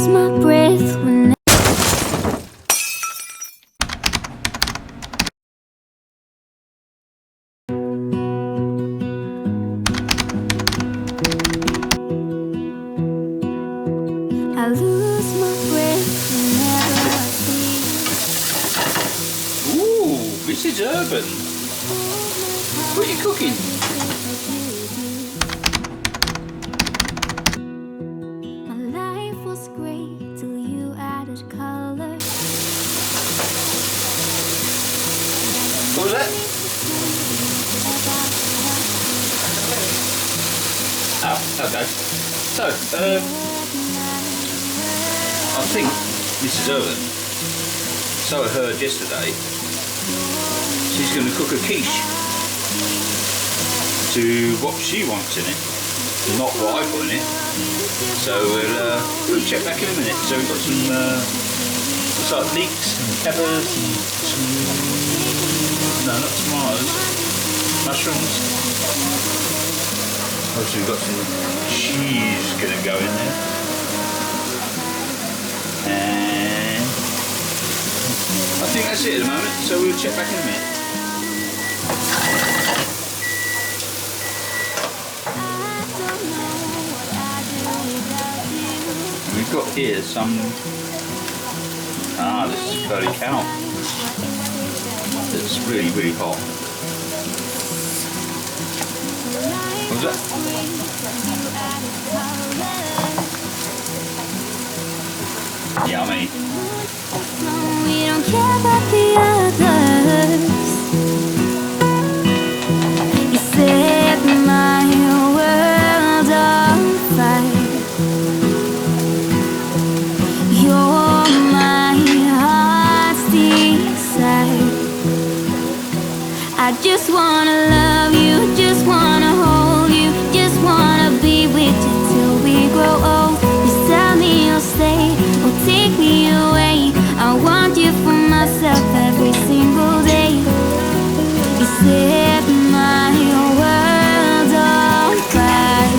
lose my breath when I lose my breath whenever I see. Ooh, this is urban. What are you cooking? My life was great till you added color. What was that? Oh, okay. So, I think Mrs. Irvin, so I heard yesterday, she's going to cook a quiche to what she wants in it, not what I put in it. So we'll check back in a minute. So we've got some looks like leeks and peppers and some, no, not tomatoes, mushrooms. Obviously we've got some cheese going to go in there. And I think that's it at the moment, so we'll check back in a minute. We've got here some, this is curly cow. It's really, really hot. What was that? Yummy. We don't care about the others. You set my world on fire. You're my heart's desire. I just wanna love you, just wanna hold you, just wanna be with you till we grow old. Just tell me you'll stay or take me away. I want you for myself every single day. You set my world on fire.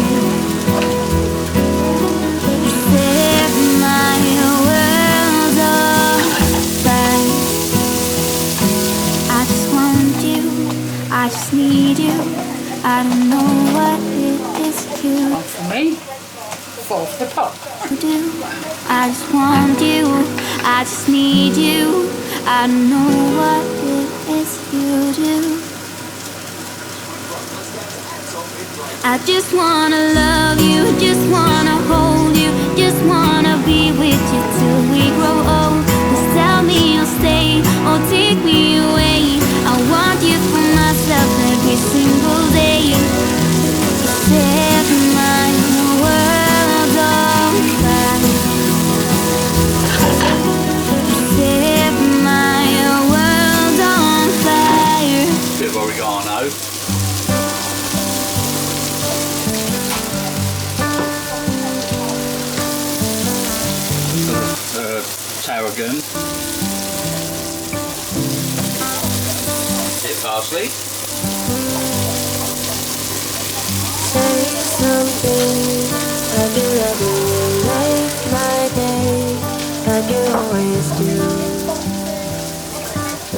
You set my world on fire. I just want you, I just need you. I don't know what it is you For me, fall for the pot. do. I just want you, I just need you. I don't know what it is you do. I just wanna love you, just wanna hold you, just wanna be with you till we grow old. Just tell me you'll stay or take me away. I want you for myself every single day. Set my world on fire. Set my world on fire. Bit of oregano. Tarragon. Bit of parsley. Say something like you ever make my day, like you always do,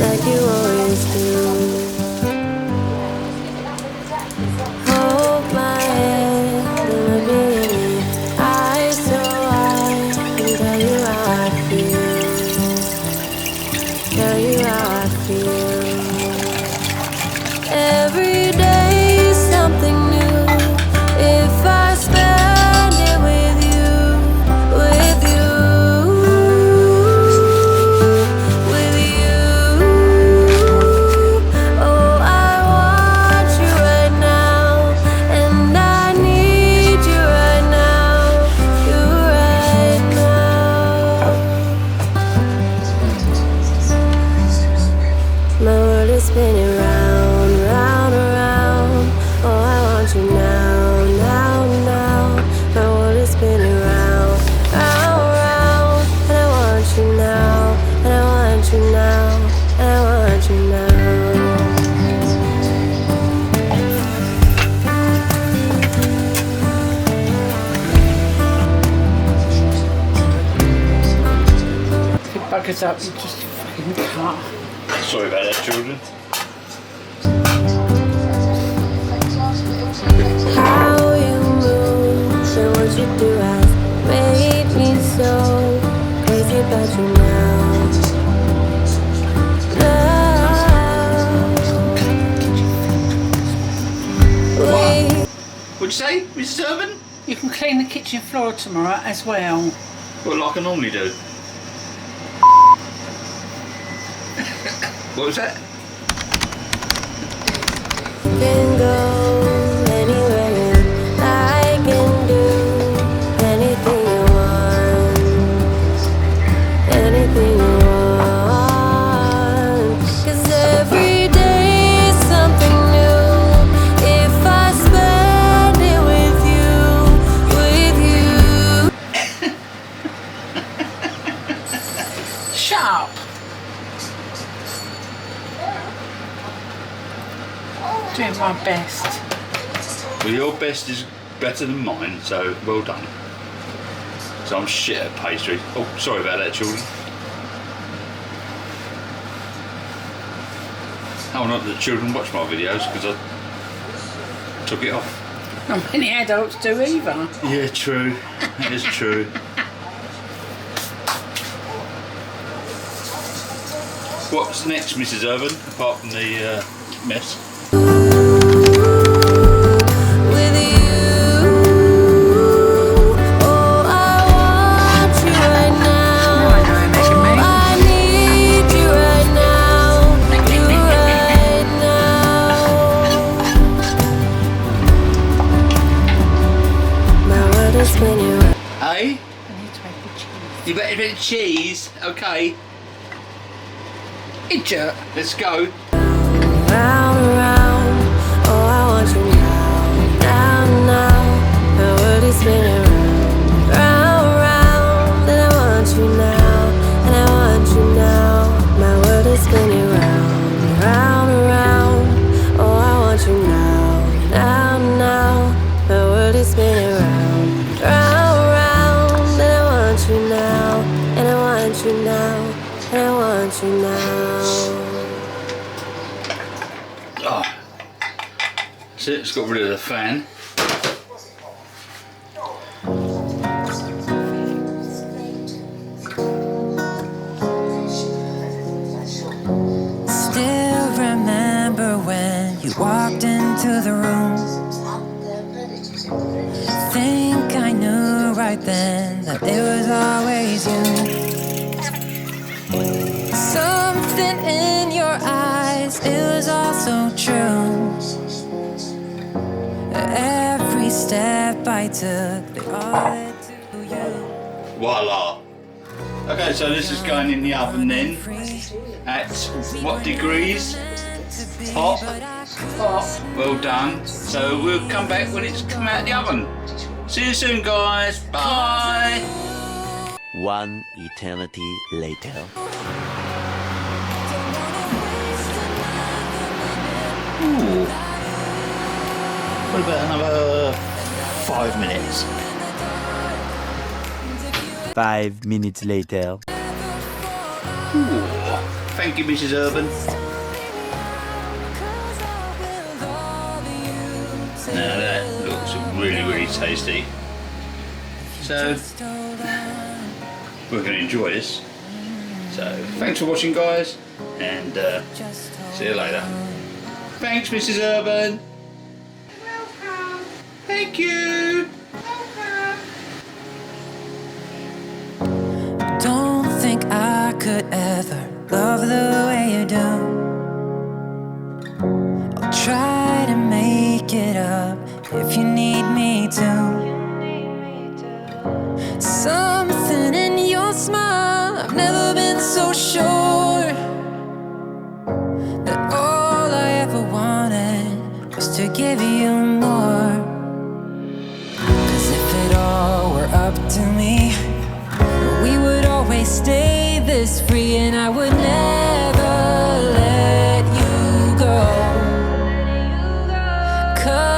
like you always do. Hold my hand and look me in the eyes so I can tell you how I feel, tell you how I feel. Every day something new. If I spend it with you, close up, you just fucking can't. Sorry about that, children. How you move and what you do has made me so crazy about you now. What'd you say, Mrs. Urban? You can clean the kitchen floor tomorrow as well. Well, like I normally do. What was that? Can go anywhere and I can do anything you want. Anything you want. 'Cause every day is something new. If I spend it with you, Shut up. Doing my best. Well, your best is better than mine, so well done. So I'm shit at pastry. Oh, sorry about that, children. How not that the children watch my videos because I took it off. Not many adults do either. Yeah, true. That is true. What's next, Mrs. Urban, apart from the mess? with you. Oh, I want you right now. No, I know I'm making me. I need you right now. You right now. My world is spinning right. Hey? I need to make the cheese. You better bit of cheese, okay? Idiot. Let's go. Round and round, oh I want you now, now, now. My world is spinning round, round, round. And I want you now, and I want you now. My world is spinning round, round, round. Oh I want you now, now, now. My world is spinning round, round, round. And I want you now, and I want you now, and I want you now. Oh. That's it, it's got rid of the fan. Still remember when you walked into the room. Think I knew right then that it was always you. Something in your eyes, it was all so true. Every step I took, they all led to you. Voila. Okay, so this is going in the oven then. At what degrees? Hot. Well done. So we'll come back when it's come out of the oven. See you soon, guys. Bye. One eternity later. Ooh. What about another 5 minutes? 5 minutes later. Ooh. Thank you, Mrs. Urban. Now that looks really, really tasty. So we're going to enjoy this. So thanks for watching, guys, and see you later. Thanks, Mrs. Urban. Welcome. Thank you. Don't think I could ever love the way you do. I'll try to make it up if you need me to. Something in your smile, I've never been so sure that all I ever wanted was to give you more. 'Cause if it all were up to me, we would always stay this free, and I would never let you go. 'Cause